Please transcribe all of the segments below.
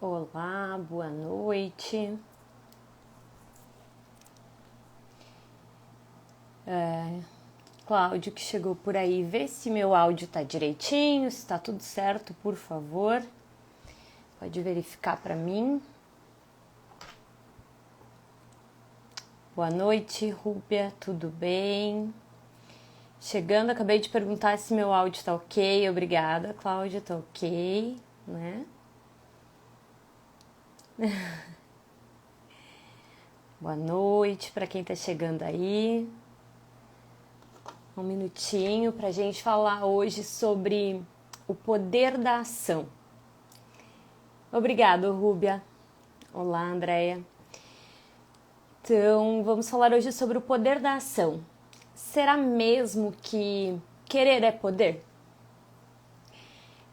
Olá, boa noite. Cláudio que chegou por aí, vê se meu áudio tá direitinho, se tá tudo certo, por favor. Pode verificar para mim. Boa noite, Rúbia, tudo bem? Chegando, acabei de perguntar se meu áudio tá ok. Obrigada, Cláudia, tá ok, né? Boa noite para quem tá chegando aí. Um minutinho para a gente falar hoje sobre o poder da ação. Obrigado, Rúbia. Olá, Andréia. Então, vamos falar hoje sobre o poder da ação. Será mesmo que querer é poder?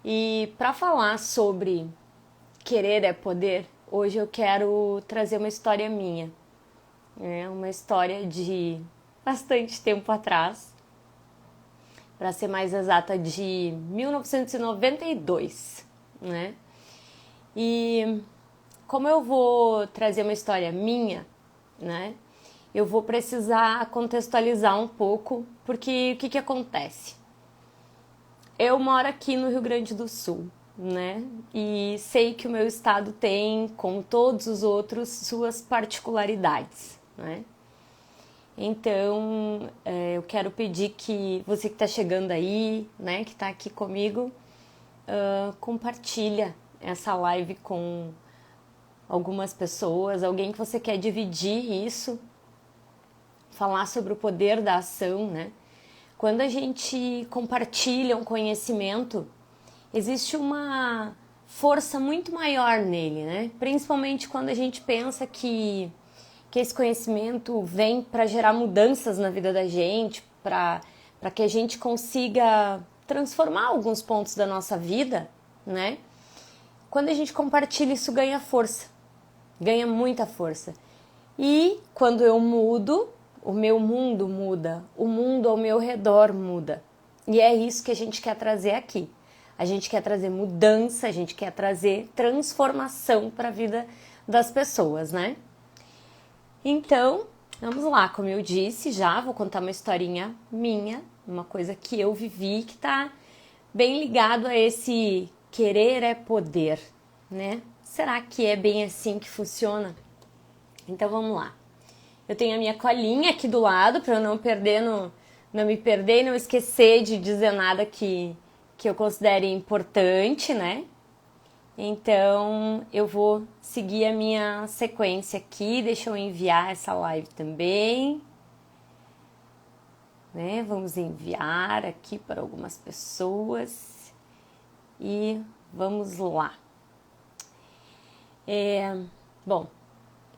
E para falar sobre querer é poder, hoje eu quero trazer uma história minha. É uma história de bastante tempo atrás, para ser mais exata, de 1992, né? E como eu vou trazer uma história minha, né? Eu vou precisar contextualizar um pouco, porque o que acontece? Eu moro aqui no Rio Grande do Sul, né? E sei que o meu estado tem, como todos os outros, suas particularidades, né? Então, eu quero pedir que você que está chegando aí, né, que está aqui comigo, compartilha essa live com algumas pessoas, alguém que você quer dividir isso, falar sobre o poder da ação, né? Quando a gente compartilha um conhecimento, existe uma força muito maior nele, né? Principalmente quando a gente pensa que esse conhecimento vem para gerar mudanças na vida da gente, para que a gente consiga transformar alguns pontos da nossa vida, né? Quando a gente compartilha, isso ganha força, ganha muita força. E quando eu mudo, o meu mundo muda, o mundo ao meu redor muda. E é isso que a gente quer trazer aqui. A gente quer trazer mudança, a gente quer trazer transformação para a vida das pessoas, né? Então, vamos lá, como eu disse já, vou contar uma historinha minha, uma coisa que eu vivi que tá bem ligado a esse querer é poder, né? Será que é bem assim que funciona? Então vamos lá. Eu tenho a minha colinha aqui do lado para eu não perder não me perder e não esquecer de dizer nada que eu considere importante, né? Então eu vou seguir a minha sequência aqui, deixa eu enviar essa live também, né? Vamos enviar aqui para algumas pessoas e vamos lá. Bom,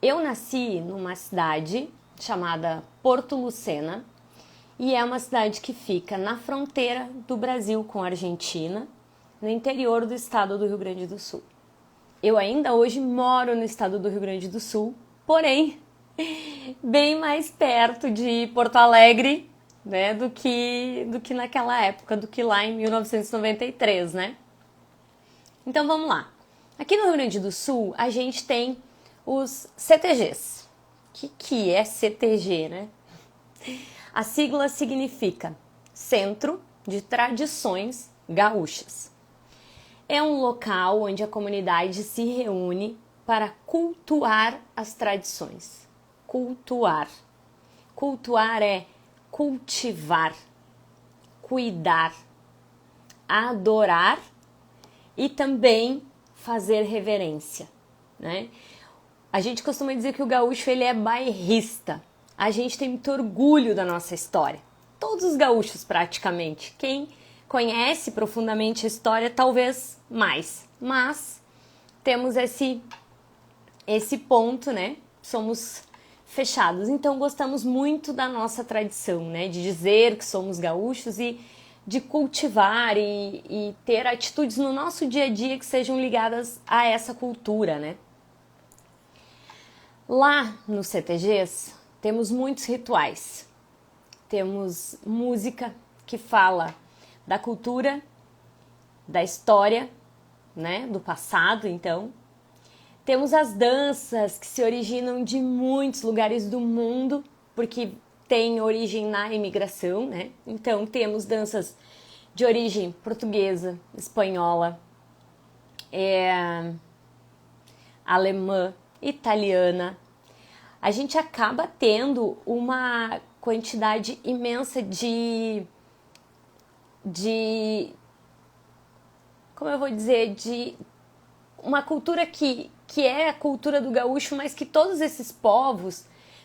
eu nasci numa cidade chamada Porto Lucena e é uma cidade que fica na fronteira do Brasil com a Argentina, no interior do estado do Rio Grande do Sul. Eu ainda hoje moro no estado do Rio Grande do Sul, porém bem mais perto de Porto Alegre, né, do que naquela época, do que lá em 1993, né? Então vamos lá. Aqui no Rio Grande do Sul a gente tem os CTGs. O que é CTG, né? A sigla significa Centro de Tradições Gaúchas. É um local onde a comunidade se reúne para cultuar as tradições. Cultuar. Cultuar é cultivar, cuidar, adorar e também fazer reverência, né? A gente costuma dizer que o gaúcho ele é bairrista. A gente tem muito orgulho da nossa história. Todos os gaúchos praticamente. Quem conhece profundamente a história talvez mais, mas temos esse ponto, né? Somos fechados. Então gostamos muito da nossa tradição, né? De dizer que somos gaúchos e de cultivar e ter atitudes no nosso dia a dia que sejam ligadas a essa cultura, né? Lá nos CTGs temos muitos rituais. Temos música que fala da cultura, da história, né, do passado, então. Temos as danças que se originam de muitos lugares do mundo, porque tem origem na imigração, né? Então temos danças de origem portuguesa, espanhola, alemã, italiana. A gente acaba tendo uma quantidade imensa como eu vou dizer, de uma cultura que é a cultura do gaúcho, mas que todos esses povos,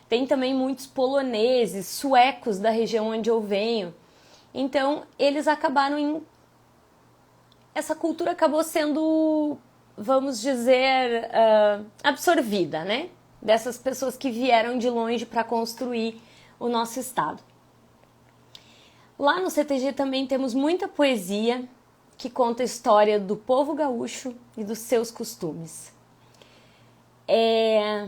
tem também muitos poloneses, suecos da região onde eu venho, então eles acabaram essa cultura acabou sendo, vamos dizer, absorvida, né? Dessas pessoas que vieram de longe para construir o nosso estado. Lá no CTG também temos muita poesia que conta a história do povo gaúcho e dos seus costumes. É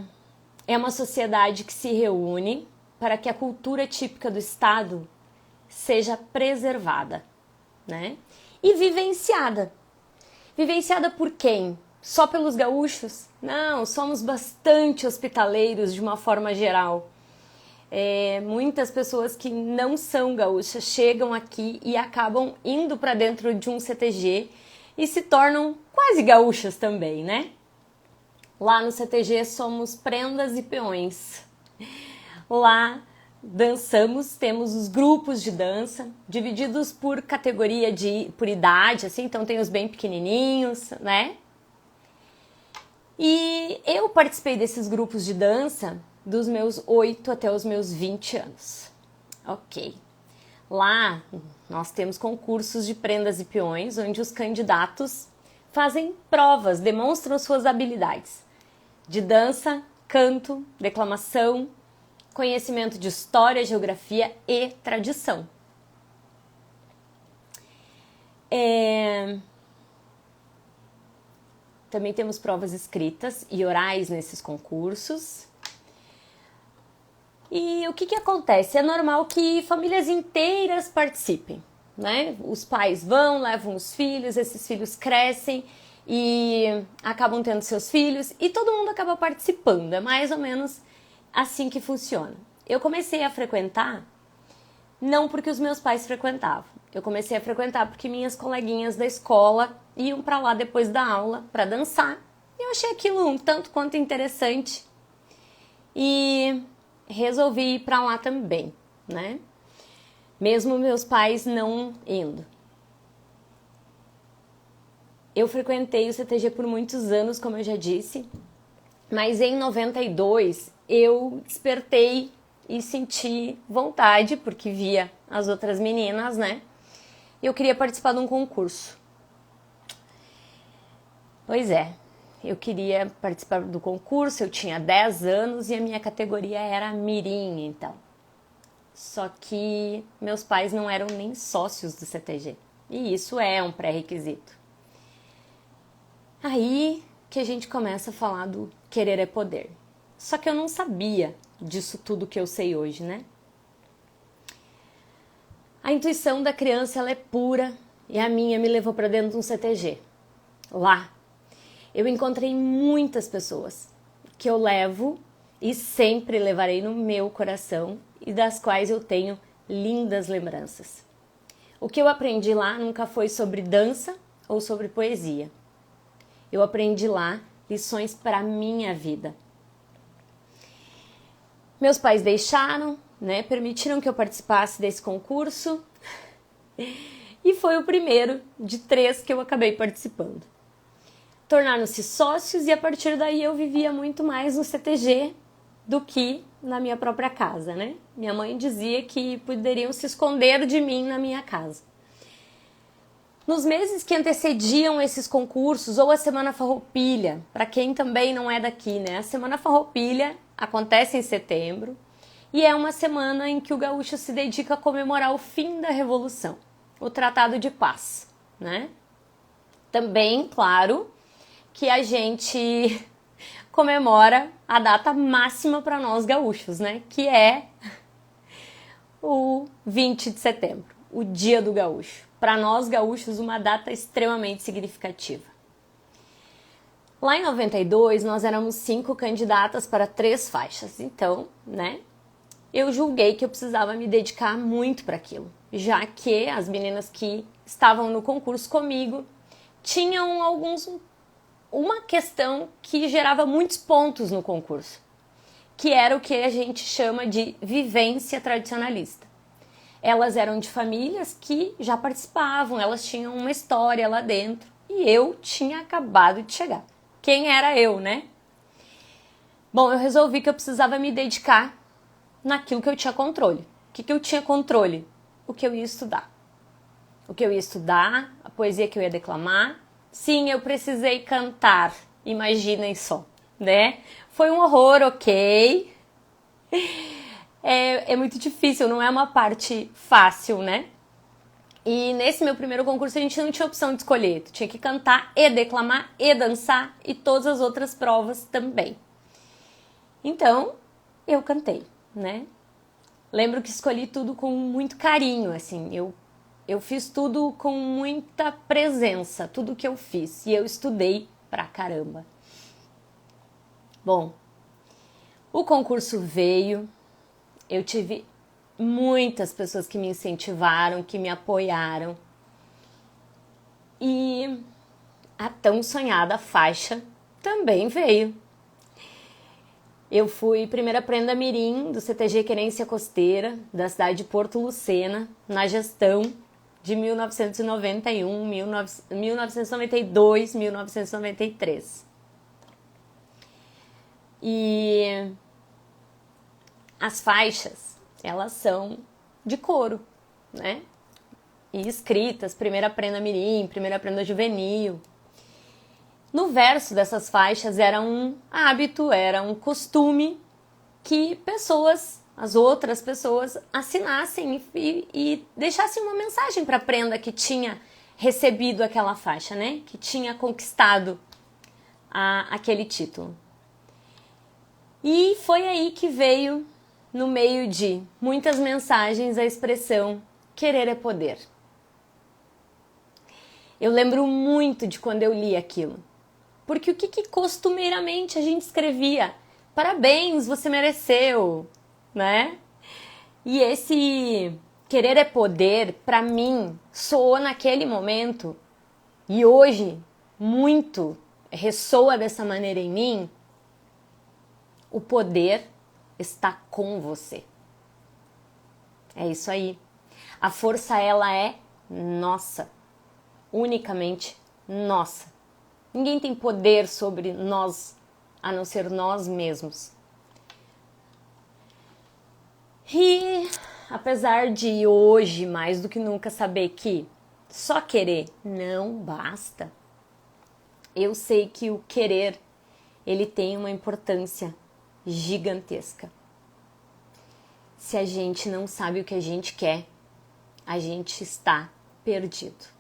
uma sociedade que se reúne para que a cultura típica do estado seja preservada, né? E vivenciada. Vivenciada por quem? Só pelos gaúchos? Não, somos bastante hospitaleiros de uma forma geral. Muitas pessoas que não são gaúchas chegam aqui e acabam indo para dentro de um CTG e se tornam quase gaúchas também, né? Lá no CTG somos prendas e peões. Lá dançamos, temos os grupos de dança, divididos por categoria por idade, assim, então tem os bem pequenininhos, né? E eu participei desses grupos de dança dos meus 8 até os meus 20 anos. Ok. Lá nós temos concursos de prendas e peões, onde os candidatos fazem provas, demonstram suas habilidades de dança, canto, declamação, conhecimento de história, geografia e tradição. Também temos provas escritas e orais nesses concursos. E o que acontece? É normal que famílias inteiras participem, né? Os pais vão, levam os filhos, esses filhos crescem e acabam tendo seus filhos e todo mundo acaba participando. É mais ou menos assim que funciona. Eu comecei a frequentar não porque os meus pais frequentavam. Eu comecei a frequentar porque minhas coleguinhas da escola iam para lá depois da aula para dançar. E eu achei aquilo um tanto quanto interessante. E resolvi ir para lá também, né? Mesmo meus pais não indo. Eu frequentei o CTG por muitos anos, como eu já disse, mas em 92 eu despertei e senti vontade, porque via as outras meninas, né? E eu queria participar de um concurso. Pois é, eu queria participar do concurso, eu tinha 10 anos e a minha categoria era mirim, então. Só que meus pais não eram nem sócios do CTG. E isso é um pré-requisito. Aí que a gente começa a falar do querer é poder. Só que eu não sabia disso tudo que eu sei hoje, né? A intuição da criança ela é pura e a minha me levou para dentro de um CTG. Lá, eu encontrei muitas pessoas que eu levo e sempre levarei no meu coração e das quais eu tenho lindas lembranças. O que eu aprendi lá nunca foi sobre dança ou sobre poesia. Eu aprendi lá lições para a minha vida. Meus pais deixaram, né, permitiram que eu participasse desse concurso e foi o primeiro de 3 que eu acabei participando. Tornaram-se sócios e a partir daí eu vivia muito mais no CTG do que na minha própria casa, né? Minha mãe dizia que poderiam se esconder de mim na minha casa. Nos meses que antecediam esses concursos, ou a Semana Farroupilha, para quem também não é daqui, né? A Semana Farroupilha acontece em setembro e é uma semana em que o gaúcho se dedica a comemorar o fim da Revolução, o Tratado de Paz, né? Também, claro, que a gente comemora a data máxima para nós gaúchos, né? Que é o 20 de setembro, o Dia do Gaúcho. Para nós gaúchos, uma data extremamente significativa. Lá em 92, nós éramos 5 candidatas para 3 faixas. Então, né, eu julguei que eu precisava me dedicar muito para aquilo, já que as meninas que estavam no concurso comigo tinham uma questão que gerava muitos pontos no concurso, que era o que a gente chama de vivência tradicionalista. Elas eram de famílias que já participavam, elas tinham uma história lá dentro e eu tinha acabado de chegar. Quem era eu, né? Bom, eu resolvi que eu precisava me dedicar naquilo que eu tinha controle. O que eu tinha controle? O que eu ia estudar. O que eu ia estudar, a poesia que eu ia declamar. Sim, eu precisei cantar, imaginem só, né? Foi um horror, ok? É muito difícil, não é uma parte fácil, né? E nesse meu primeiro concurso a gente não tinha opção de escolher. Tu tinha que cantar e declamar e dançar e todas as outras provas também. Então, eu cantei, né? Lembro que escolhi tudo com muito carinho, assim. Eu fiz tudo com muita presença, tudo que eu fiz. E eu estudei pra caramba. Bom, o concurso veio. Eu tive muitas pessoas que me incentivaram, que me apoiaram. E a tão sonhada faixa também veio. Eu fui primeira prenda mirim do CTG Querência Costeira, da cidade de Porto Lucena, na gestão de 1991, 1992, 1993. E as faixas, elas são de couro, né? E escritas, primeira prenda mirim, primeira prenda juvenil. No verso dessas faixas era um hábito, era um costume que as outras pessoas, assinassem e deixassem uma mensagem para a prenda que tinha recebido aquela faixa, né? Que tinha conquistado aquele título. E foi aí que veio, no meio de muitas mensagens, a expressão querer é poder. Eu lembro muito de quando eu li aquilo. Porque o que costumeiramente a gente escrevia? Parabéns, você mereceu, né? E esse querer é poder, para mim, soou naquele momento e hoje muito ressoa dessa maneira em mim. O poder está com você. É isso aí. A força, ela é nossa, unicamente nossa. Ninguém tem poder sobre nós, a não ser nós mesmos. E apesar de hoje, mais do que nunca, saber que só querer não basta, eu sei que o querer, ele tem uma importância gigantesca. Se a gente não sabe o que a gente quer, a gente está perdido.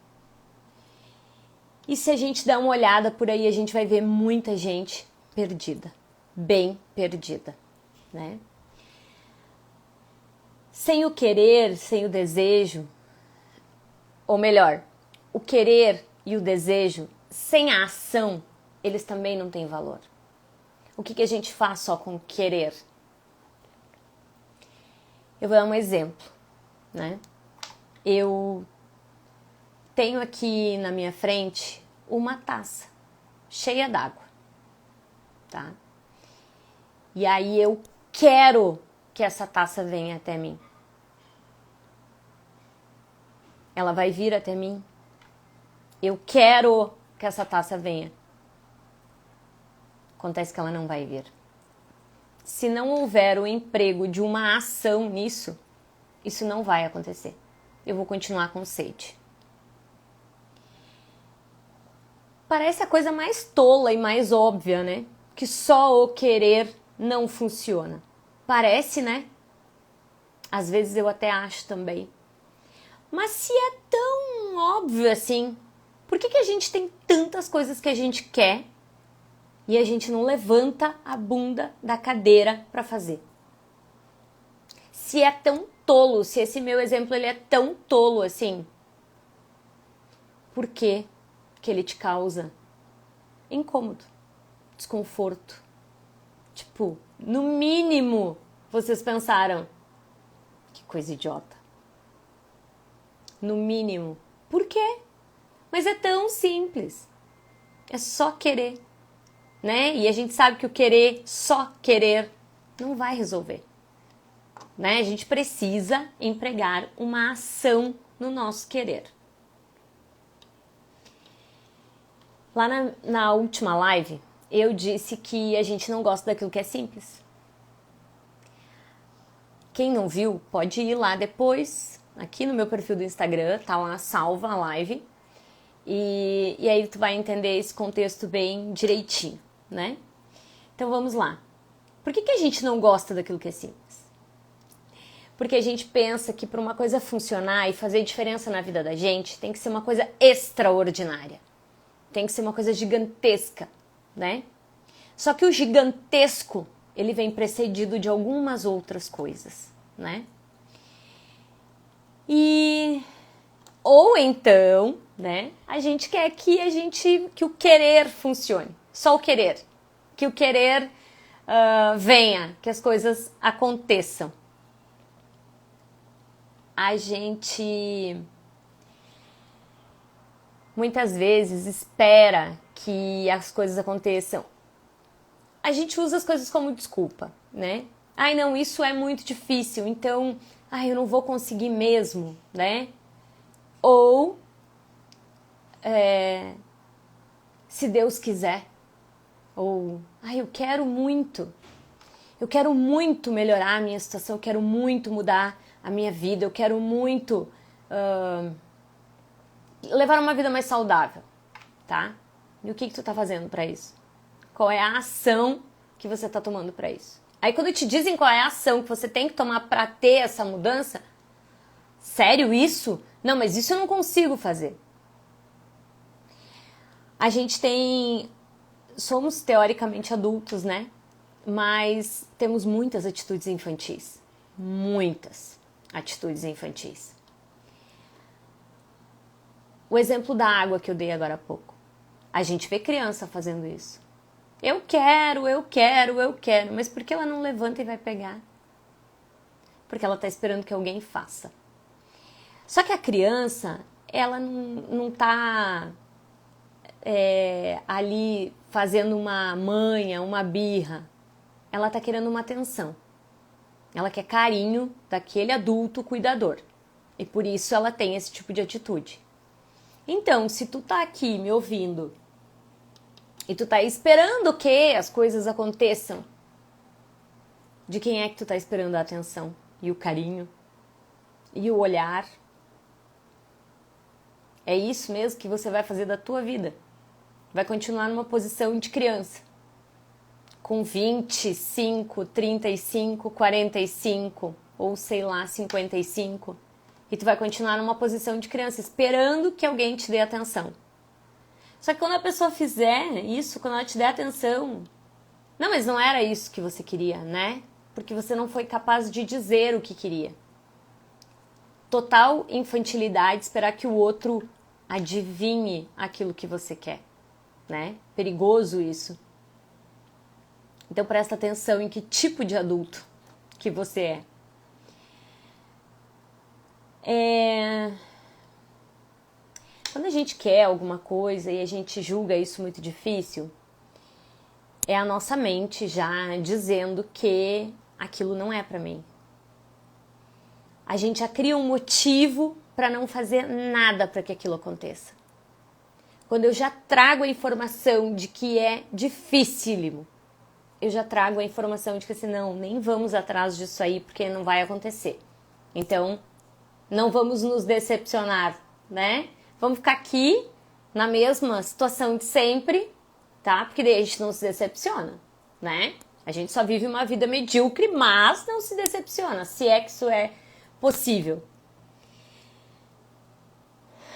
E se a gente der uma olhada por aí, a gente vai ver muita gente perdida, bem perdida, né? Sem o querer, sem o desejo, ou melhor, o querer e o desejo, sem a ação, eles também não têm valor. O que a gente faz só com querer? Eu vou dar um exemplo, né? Eu tenho aqui na minha frente uma taça cheia d'água, tá? E aí eu quero que essa taça venha até mim. Ela vai vir até mim. Eu quero que essa taça venha. Acontece que ela não vai vir. Se não houver o emprego de uma ação nisso, isso não vai acontecer. Eu vou continuar com sede. Parece a coisa mais tola e mais óbvia, né? Que só o querer não funciona. Parece, né? Às vezes eu até acho também. Mas se é tão óbvio assim, por que a gente tem tantas coisas que a gente quer e a gente não levanta a bunda da cadeira para fazer? Se é tão tolo, se esse meu exemplo ele é tão tolo assim, por que ele te causa incômodo? desconforto. Tipo, no mínimo, vocês pensaram, que coisa idiota. No mínimo. Por quê? Mas é tão simples. É só querer, né? E a gente sabe que o querer, só querer, não vai resolver. Né? A gente precisa empregar uma ação no nosso querer. Lá na última live, eu disse que a gente não gosta daquilo que é simples. Quem não viu, pode ir lá depois, aqui no meu perfil do Instagram, tá lá salva a live. E aí tu vai entender esse contexto bem direitinho, né? Então vamos lá. Por que a gente não gosta daquilo que é simples? Porque a gente pensa que para uma coisa funcionar e fazer diferença na vida da gente, tem que ser uma coisa extraordinária. Tem que ser uma coisa gigantesca, né? Só que o gigantesco, ele vem precedido de algumas outras coisas, né? Ou então, né, a gente quer que o querer funcione. Só o querer. Que o querer venha, que as coisas aconteçam. A gente muitas vezes espera que as coisas aconteçam. A gente usa as coisas como desculpa, né? Ai, não, isso é muito difícil, então, eu não vou conseguir mesmo, né? Ou, se Deus quiser. Ou, eu quero muito melhorar a minha situação, eu quero muito mudar a minha vida, eu quero muito levar uma vida mais saudável, tá? E o que tu tá fazendo pra isso? Qual é a ação que você tá tomando pra isso? Aí quando te dizem qual é a ação que você tem que tomar pra ter essa mudança, sério isso? Não, mas isso eu não consigo fazer. A gente somos teoricamente adultos, né? Mas temos muitas atitudes infantis. Muitas atitudes infantis. O exemplo da água que eu dei agora há pouco. A gente vê criança fazendo isso. Eu quero, mas por que ela não levanta e vai pegar? Porque ela está esperando que alguém faça. Só que a criança, ela não está ali fazendo uma manha, uma birra. Ela está querendo uma atenção. Ela quer carinho daquele adulto cuidador. E por isso ela tem esse tipo de atitude. Então, se tu tá aqui me ouvindo e tu tá esperando que as coisas aconteçam, de quem é que tu tá esperando a atenção e o carinho e o olhar? É isso mesmo que você vai fazer da tua vida? Vai continuar numa posição de criança, com 25, 35, 45 ou sei lá, 55. E tu vai continuar numa posição de criança, esperando que alguém te dê atenção. Só que quando a pessoa fizer isso, quando ela te der atenção, não, mas não era isso que você queria, né? Porque você não foi capaz de dizer o que queria. Total infantilidade, esperar que o outro adivinhe aquilo que você quer, né? Perigoso isso. Então presta atenção em que tipo de adulto que você é. Quando a gente quer alguma coisa e a gente julga isso muito difícil, é a nossa mente já dizendo que aquilo não é pra mim. A gente já cria um motivo para não fazer nada para que aquilo aconteça. Quando eu já trago a informação de que é dificílimo, eu já trago a informação de que assim, não, nem vamos atrás disso aí porque não vai acontecer. Então, não vamos nos decepcionar, né? Vamos ficar aqui na mesma situação de sempre, tá? Porque daí a gente não se decepciona, né? A gente só vive uma vida medíocre, mas não se decepciona, se é que isso é possível.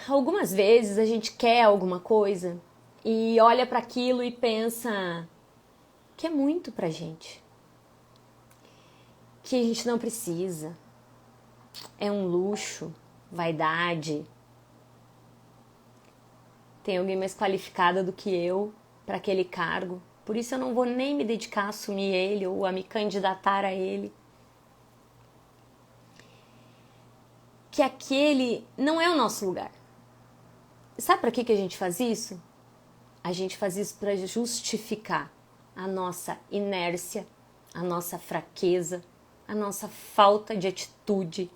Algumas vezes a gente quer alguma coisa e olha para aquilo e pensa que é muito pra gente, que a gente não precisa, é um luxo, vaidade. Tem alguém mais qualificada do que eu para aquele cargo, Por isso eu não vou nem me dedicar a assumir ele ou a me candidatar a ele. Que aquele não é o nosso lugar. Sabe para que a gente faz isso? A gente faz isso para justificar a nossa inércia, a nossa fraqueza, a nossa falta de atitude,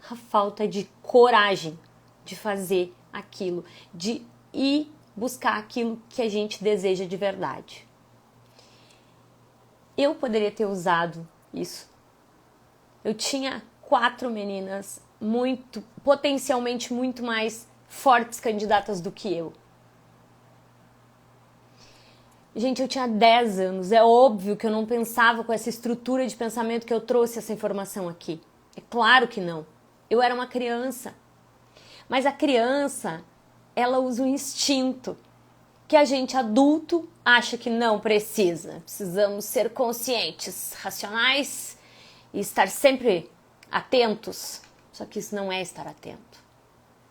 a falta de coragem de fazer aquilo, de ir buscar aquilo que a gente deseja de verdade. Eu poderia ter usado isso. Eu tinha 4 meninas potencialmente muito mais fortes candidatas do que eu. Gente, eu tinha 10 anos, é óbvio que eu não pensava com essa estrutura de pensamento que eu trouxe essa informação aqui. É claro que não. Eu era uma criança. Mas a criança, ela usa um instinto que a gente adulto acha que não precisa. Precisamos ser conscientes, racionais e estar sempre atentos. Só que isso não é estar atento,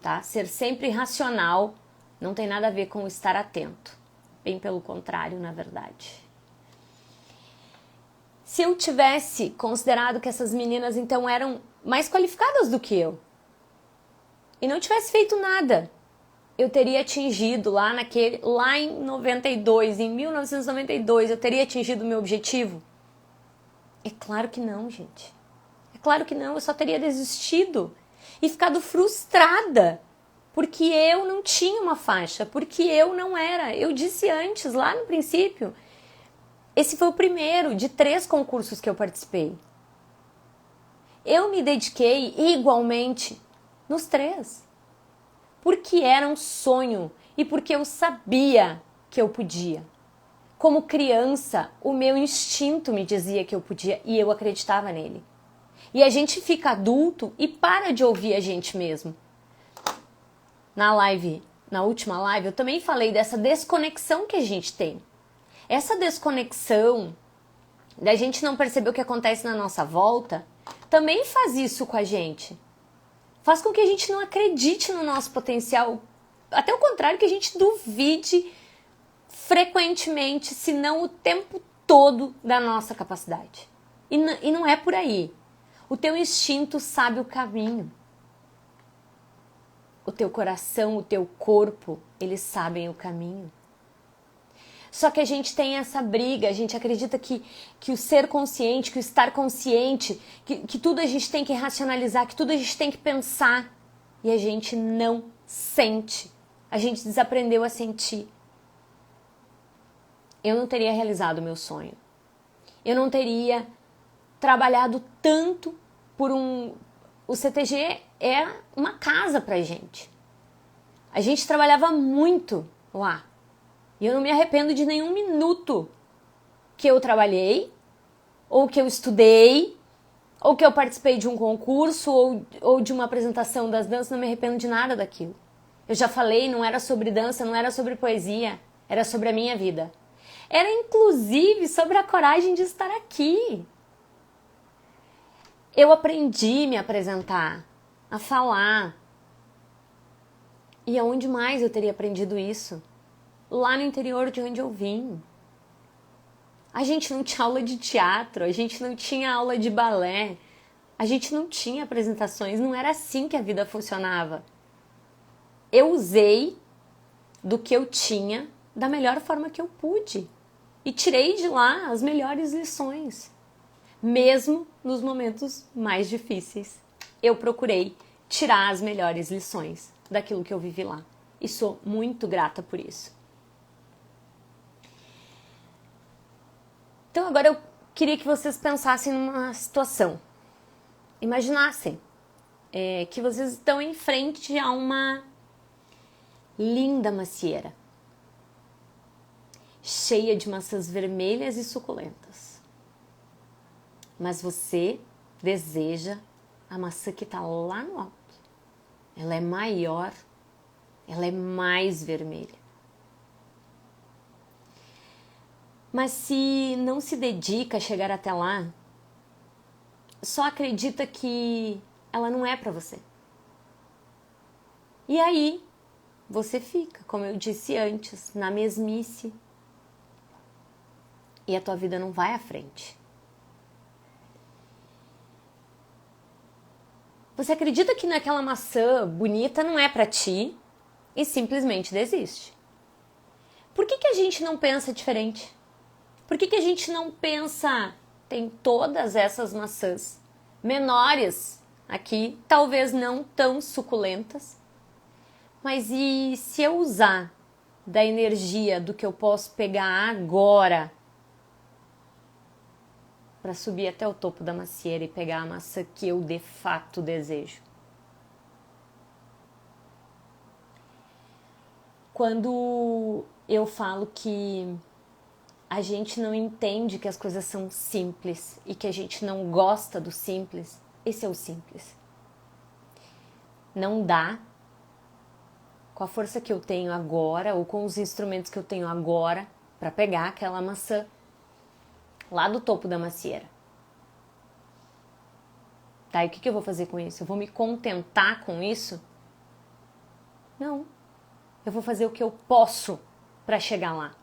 tá? Ser sempre racional não tem nada a ver com estar atento. Bem pelo contrário, na verdade. Se eu tivesse considerado que essas meninas então eram mais qualificadas do que eu e não tivesse feito nada, eu teria atingido lá em 92, em 1992, eu teria atingido o meu objetivo? É claro que não, gente. É claro que não, eu só teria desistido e ficado frustrada. Porque eu não tinha uma faixa, porque eu não era. Eu disse antes, lá no princípio, esse foi o primeiro de 3 concursos que eu participei. Eu me dediquei igualmente nos 3. Porque era um sonho e porque eu sabia que eu podia. Como criança, o meu instinto me dizia que eu podia e eu acreditava nele. E a gente fica adulto e para de ouvir a gente mesmo. Na última live, eu também falei dessa desconexão que a gente tem. Essa desconexão da gente não perceber o que acontece na nossa volta também faz isso com a gente. Faz com que a gente não acredite no nosso potencial. Até o contrário, que a gente duvide frequentemente, se não o tempo todo, da nossa capacidade. E não é por aí. O teu instinto sabe o caminho. O teu coração, o teu corpo, eles sabem o caminho. Só que a gente tem essa briga, a gente acredita que o ser consciente, que o estar consciente, que tudo a gente tem que racionalizar, que tudo a gente tem que pensar. E a gente não sente. A gente desaprendeu a sentir. Eu não teria realizado o meu sonho. Eu não teria trabalhado tanto por O CTG é uma casa pra gente. A gente trabalhava muito lá. E eu não me arrependo de nenhum minuto que eu trabalhei, ou que eu estudei, ou que eu participei de um concurso, ou de uma apresentação das danças. Não me arrependo de nada daquilo. Eu já falei, não era sobre dança, não era sobre poesia, era sobre a minha vida. Era inclusive sobre a coragem de estar aqui. Eu aprendi a me apresentar, a falar. E aonde mais eu teria aprendido isso? Lá no interior de onde eu vim. A gente não tinha aula de teatro, a gente não tinha aula de balé, a gente não tinha apresentações, não era assim que a vida funcionava. Eu usei do que eu tinha da melhor forma que eu pude e tirei de lá as melhores lições. Mesmo nos momentos mais difíceis, eu procurei tirar as melhores lições daquilo que eu vivi lá. E sou muito grata por isso. Então agora eu queria que vocês pensassem numa situação. Imaginassem que vocês estão em frente a uma linda macieira, cheia de maçãs vermelhas e suculentas. Mas você deseja a maçã que está lá no alto. Ela é maior, ela é mais vermelha. Mas se não se dedica a chegar até lá, só acredita que ela não é para você. E aí, você fica, como eu disse antes, na mesmice. e a tua vida não vai à frente. Você acredita que naquela maçã bonita não é para ti e simplesmente desiste. Por que a gente não pensa diferente? Por que a gente não pensa, tem todas essas maçãs menores aqui, talvez não tão suculentas, mas e se eu usar da energia do que eu posso pegar agora para subir até o topo da macieira e pegar a maçã que eu de fato desejo? Quando eu falo que a gente não entende que as coisas são simples e que a gente não gosta do simples, esse é o simples. Não dá, com a força que eu tenho agora ou com os instrumentos que eu tenho agora, para pegar aquela maçã lá do topo da macieira. Tá, e o que eu vou fazer com isso? Eu vou me contentar com isso? Não. Eu vou fazer o que eu posso para chegar lá.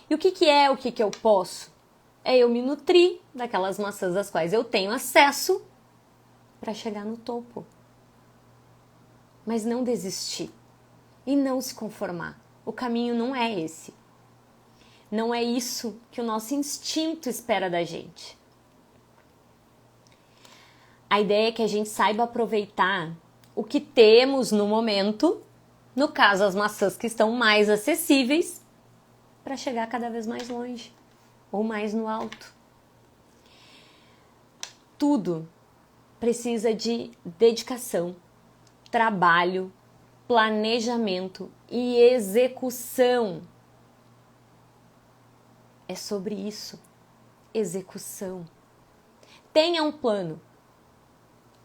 E o que é o que eu posso? É eu me nutrir daquelas maçãs das quais eu tenho acesso para chegar no topo. Mas não desistir e não se conformar. O caminho não é esse. Não é isso que o nosso instinto espera da gente. A ideia é que a gente saiba aproveitar o que temos no momento, no caso as maçãs que estão mais acessíveis, para chegar cada vez mais longe ou mais no alto. Tudo precisa de dedicação, trabalho, planejamento e execução. É sobre isso, execução. Tenha um plano,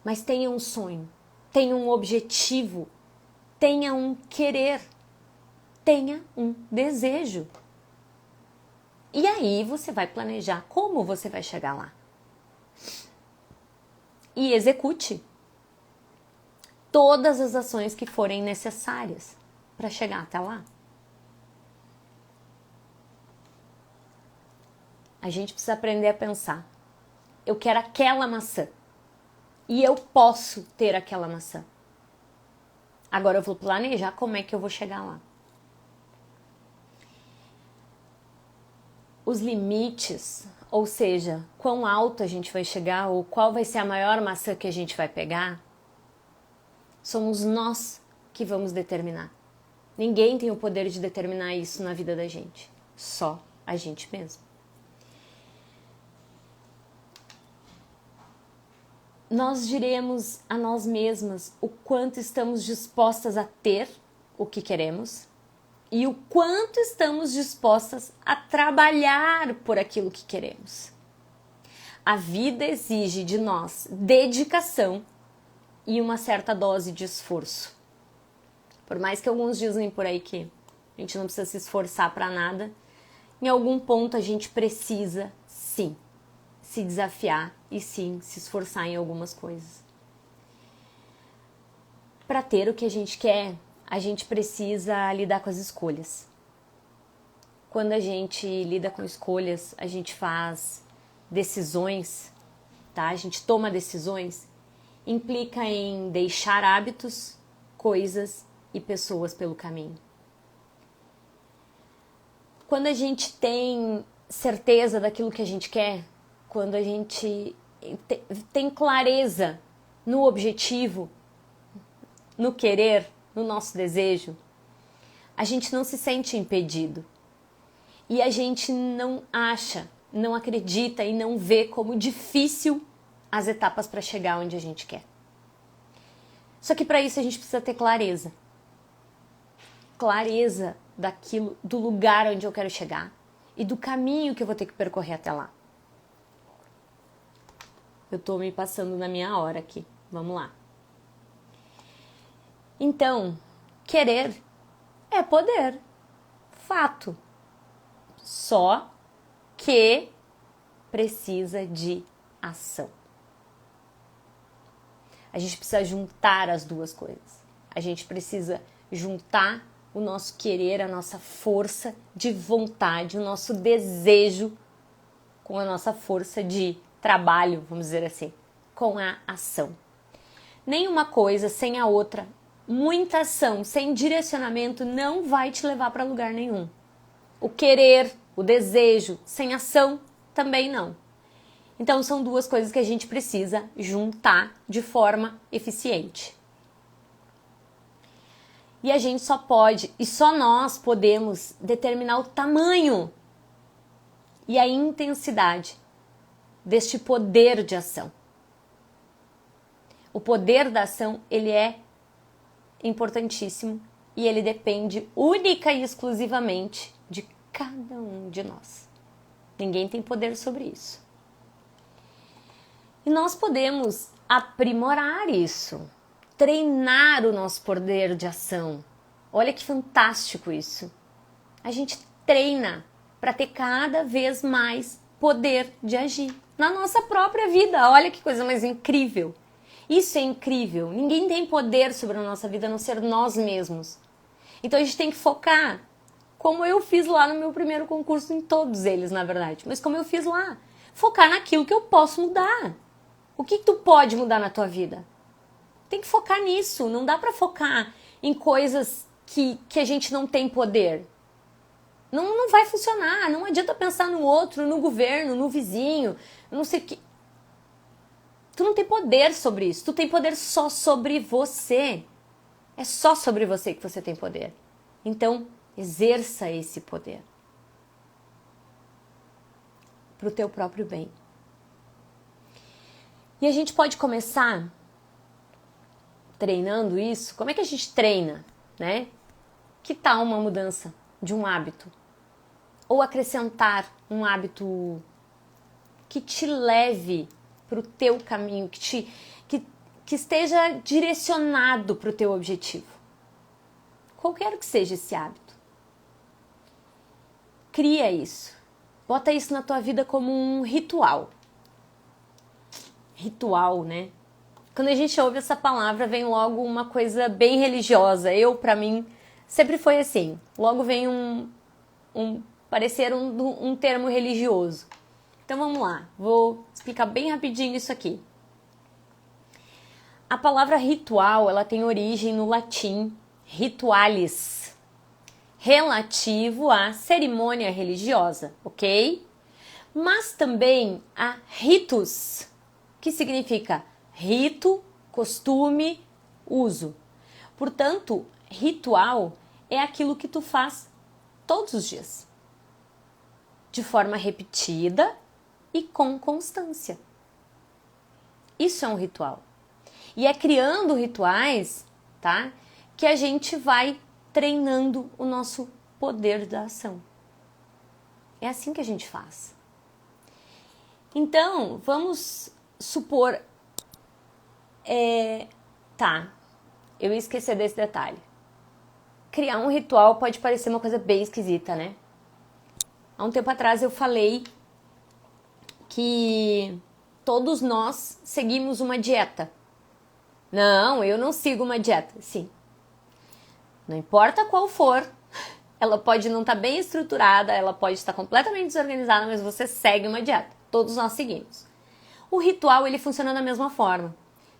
mas tenha um sonho, tenha um objetivo, tenha um querer, tenha um desejo. E aí você vai planejar como você vai chegar lá. E execute todas as ações que forem necessárias para chegar até lá. A gente precisa aprender a pensar. Eu quero aquela maçã. E eu posso ter aquela maçã. Agora eu vou planejar como é que eu vou chegar lá. Os limites, ou seja, quão alto a gente vai chegar ou qual vai ser a maior maçã que a gente vai pegar, somos nós que vamos determinar. Ninguém tem o poder de determinar isso na vida da gente, só a gente mesmo. Nós diremos a nós mesmas o quanto estamos dispostas a ter o que queremos e o quanto estamos dispostas a trabalhar por aquilo que queremos. A vida exige de nós dedicação e uma certa dose de esforço. Por mais que alguns dizem por aí que a gente não precisa se esforçar para nada, em algum ponto a gente precisa, sim, se desafiar e sim, se esforçar em algumas coisas. Para ter o que a gente quer, a gente precisa lidar com as escolhas. Quando a gente lida com escolhas, a gente faz decisões, tá? A gente toma decisões, implica em deixar hábitos, coisas e pessoas pelo caminho. Quando a gente tem certeza daquilo que a gente quer, quando a gente tem clareza no objetivo, no querer, no nosso desejo, a gente não se sente impedido. E a gente não acha, não acredita e não vê como difícil as etapas para chegar onde a gente quer. Só que para isso a gente precisa ter clareza. Clareza daquilo, do lugar onde eu quero chegar e do caminho que eu vou ter que percorrer até lá. Eu tô me passando na minha hora aqui. Vamos lá. Então, querer é poder. Fato. Só que precisa de ação. A gente precisa juntar as duas coisas. A gente precisa juntar o nosso querer, a nossa força de vontade, o nosso desejo com a nossa força de trabalho, vamos dizer assim, com a ação. Nenhuma coisa sem a outra, muita ação sem direcionamento não vai te levar para lugar nenhum. O querer, o desejo, sem ação também não. Então são duas coisas que a gente precisa juntar de forma eficiente. E a gente só pode, e só nós podemos determinar o tamanho e a intensidade deste poder de ação. O poder da ação, ele é importantíssimo e ele depende única e exclusivamente de cada um de nós. Ninguém tem poder sobre isso. E nós podemos aprimorar isso, treinar o nosso poder de ação. Olha que fantástico isso. A gente treina para ter cada vez mais poder de agir na nossa própria vida. Olha que coisa mais incrível. Isso é incrível. Ninguém tem poder sobre a nossa vida a não ser nós mesmos. Então a gente tem que focar, como eu fiz lá no meu primeiro concurso, em todos eles, na verdade. Mas como eu fiz lá, focar naquilo que eu posso mudar. O que tu pode mudar na tua vida? Tem que focar nisso. Não dá para focar em coisas que a gente não tem poder. Não vai funcionar. Não adianta pensar no outro, no governo, no vizinho, não sei o que. Tu não tem poder sobre isso. Tu tem poder só sobre você. É só sobre você que você tem poder. Então, exerça esse poder para o teu próprio bem. E a gente pode começar treinando isso. Como é que a gente treina, né? Que tal uma mudança de um hábito? Ou acrescentar um hábito que te leve para o teu caminho, que esteja direcionado para o teu objetivo. Qualquer que seja esse hábito. Cria isso. Bota isso na tua vida como um ritual. Ritual, né? Quando a gente ouve essa palavra, vem logo uma coisa bem religiosa. Para mim, sempre foi assim. Logo vem parecer um termo religioso. Então vamos lá, vou explicar bem rapidinho isso aqui. A palavra ritual, ela tem origem no latim ritualis, relativo à cerimônia religiosa, ok? Mas também a ritus, que significa rito, costume, uso. Portanto, ritual é aquilo que tu faz todos os dias, de forma repetida e com constância. Isso é um ritual. E é criando rituais, tá, que a gente vai treinando o nosso poder da ação. É assim que a gente faz. Então, vamos supor... eu ia esquecer desse detalhe. Criar um ritual pode parecer uma coisa bem esquisita, né? Há um tempo atrás eu falei que todos nós seguimos uma dieta. Não, eu não sigo uma dieta. Sim. Não importa qual for, ela pode não estar bem estruturada, ela pode estar completamente desorganizada, mas você segue uma dieta. Todos nós seguimos. O ritual, ele funciona da mesma forma.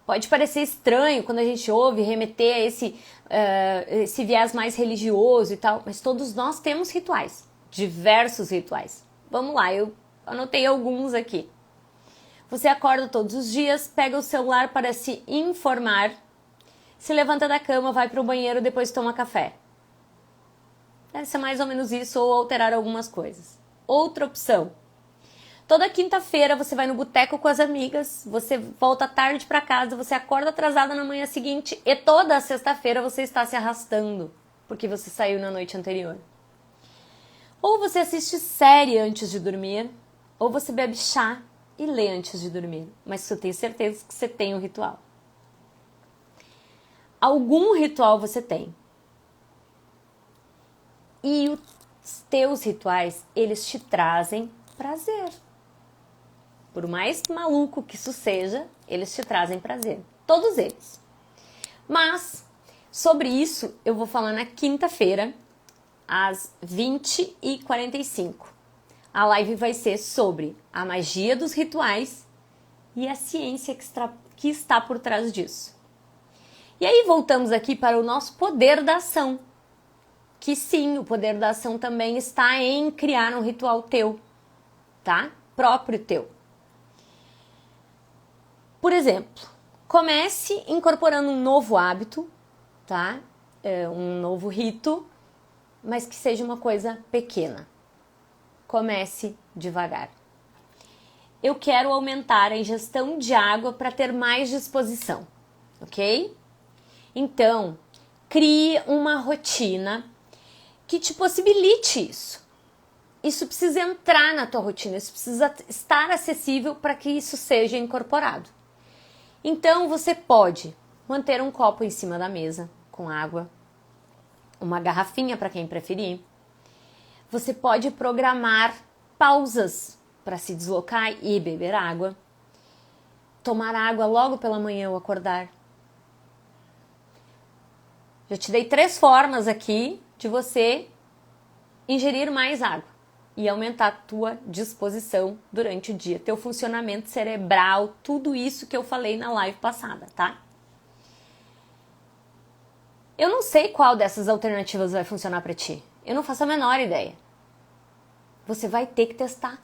Pode parecer estranho quando a gente ouve remeter a esse viés mais religioso e tal, mas todos nós temos rituais, diversos rituais. Vamos lá, eu anotei alguns aqui. Você acorda todos os dias, pega o celular para se informar, se levanta da cama, vai para o banheiro, depois toma café. Deve ser mais ou menos isso, ou alterar algumas coisas. Outra opção. Toda quinta-feira você vai no boteco com as amigas, você volta tarde para casa, você acorda atrasada na manhã seguinte e toda sexta-feira você está se arrastando porque você saiu na noite anterior. Ou você assiste série antes de dormir, ou você bebe chá e lê antes de dormir. Mas eu tenho certeza que você tem um ritual. Algum ritual você tem. E os teus rituais, eles te trazem prazer. Por mais maluco que isso seja, eles te trazem prazer. Todos eles. Mas Sobre isso, eu vou falar na quinta-feira, às 20h45. A live vai ser sobre a magia dos rituais e a ciência que está por trás disso. E aí voltamos aqui para o nosso poder da ação. Que sim, o poder da ação também está em criar um ritual teu, tá? Próprio teu. Por exemplo, comece incorporando um novo hábito, tá? Um novo rito, mas que seja uma coisa pequena. Comece devagar. Eu quero aumentar a ingestão de água para ter mais disposição, ok? Então, crie uma rotina que te possibilite isso. Isso precisa entrar na tua rotina, isso precisa estar acessível para que isso seja incorporado. Então, você pode manter um copo em cima da mesa com água, uma garrafinha para quem preferir. Você pode programar pausas para se deslocar e beber água. Tomar água logo pela manhã ao acordar. Já te dei 3 formas aqui de você ingerir mais água e aumentar a tua disposição durante o dia, teu funcionamento cerebral, tudo isso que eu falei na live passada, tá? Eu não sei qual dessas alternativas vai funcionar para ti. Eu não faço a menor ideia. Você vai ter que testar.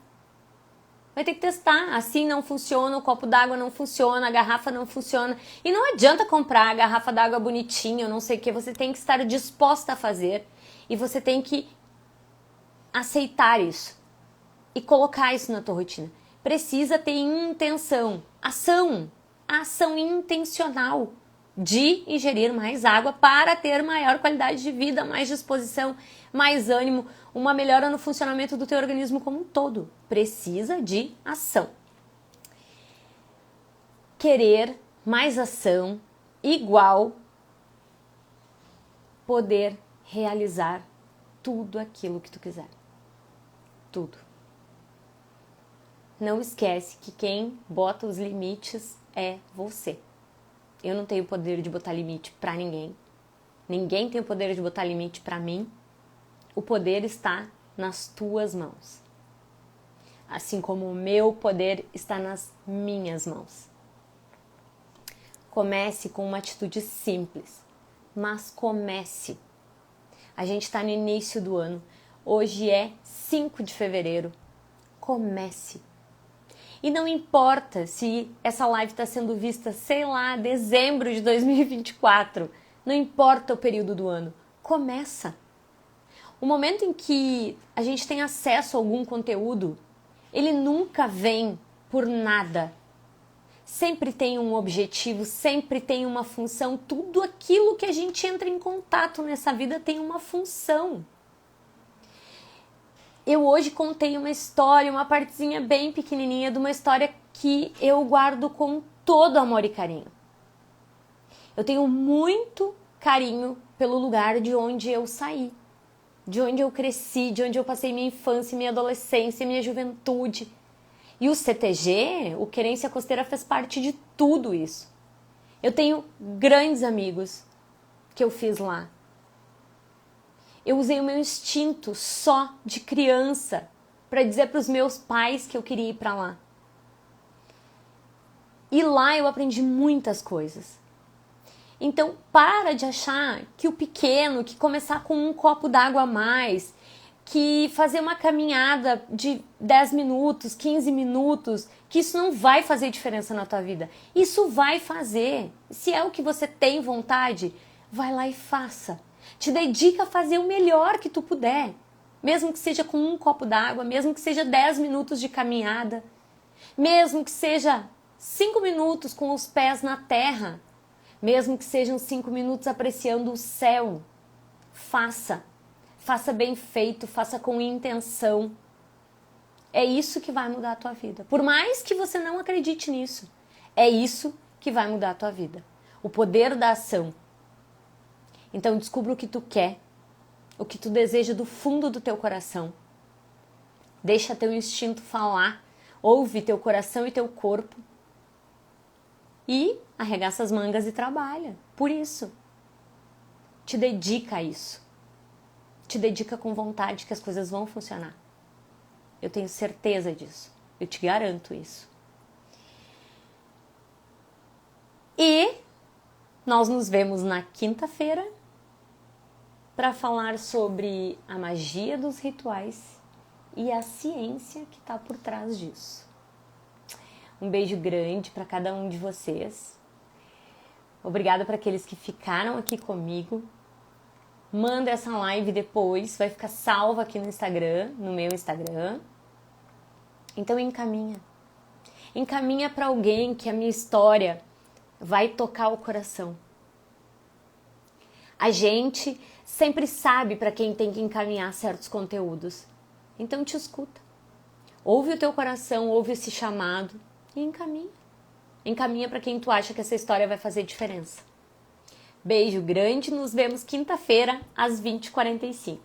Vai ter que testar. Assim não funciona, o copo d'água não funciona, a garrafa não funciona. E não adianta comprar a garrafa d'água bonitinha, eu não sei o que. Você tem que estar disposta a fazer. E você tem que aceitar isso. E colocar isso na tua rotina. Precisa ter intenção. Ação. Ação intencional de ingerir mais água para ter maior qualidade de vida, mais disposição, mais ânimo, uma melhora no funcionamento do teu organismo como um todo. Precisa de ação. Querer mais ação igual poder realizar tudo aquilo que tu quiser. Tudo. Não esquece que quem bota os limites é você. Eu não tenho o poder de botar limite para ninguém. Ninguém tem o poder de botar limite para mim. O poder está nas tuas mãos. Assim como o meu poder está nas minhas mãos. Comece com uma atitude simples, mas comece. A gente está no início do ano. Hoje é 5 de fevereiro. Comece. E não importa se essa live está sendo vista, sei lá, dezembro de 2024. Não importa o período do ano. Começa. O momento em que a gente tem acesso a algum conteúdo, ele nunca vem por nada. Sempre tem um objetivo, sempre tem uma função. Tudo aquilo que a gente entra em contato nessa vida tem uma função. Eu hoje contei uma história, uma partezinha bem pequenininha de uma história que eu guardo com todo amor e carinho. Eu tenho muito carinho pelo lugar de onde eu saí, de onde eu cresci, de onde eu passei minha infância, minha adolescência, minha juventude. E o CTG, o Querência Costeira, fez parte de tudo isso. Eu tenho grandes amigos que eu fiz lá. Eu usei o meu instinto só de criança para dizer para os meus pais que eu queria ir para lá. E lá eu aprendi muitas coisas. Então, para de achar que o pequeno, que começar com um copo d'água a mais, que fazer uma caminhada de 10 minutos, 15 minutos, que isso não vai fazer diferença na tua vida. Isso vai fazer. Se é o que você tem vontade, vai lá e faça. Te dedica a fazer o melhor que tu puder. Mesmo que seja com um copo d'água, mesmo que seja 10 minutos de caminhada, mesmo que seja 5 minutos com os pés na terra, mesmo que sejam 5 minutos apreciando o céu. Faça. Faça bem feito, faça com intenção. É isso que vai mudar a tua vida. Por mais que você não acredite nisso, é isso que vai mudar a tua vida. O poder da ação. Então descubra o que tu quer, o que tu deseja do fundo do teu coração. Deixa teu instinto falar, ouve teu coração e teu corpo e arregaça as mangas e trabalha. Por isso. Te dedica a isso. Te dedica com vontade que as coisas vão funcionar. Eu tenho certeza disso. Eu te garanto isso. E nós nos vemos na quinta-feira para falar sobre a magia dos rituais e a ciência que está por trás disso. Um beijo grande para cada um de vocês. Obrigada para aqueles que ficaram aqui comigo. Manda essa live depois, vai ficar salva aqui no Instagram, no meu Instagram. Então encaminha. Encaminha para alguém que a minha história vai tocar o coração. A gente sempre sabe para quem tem que encaminhar certos conteúdos. Então te escuta. Ouve o teu coração, ouve esse chamado e encaminha. Encaminha para quem tu acha que essa história vai fazer diferença. Beijo grande, nos vemos quinta-feira às 20h45.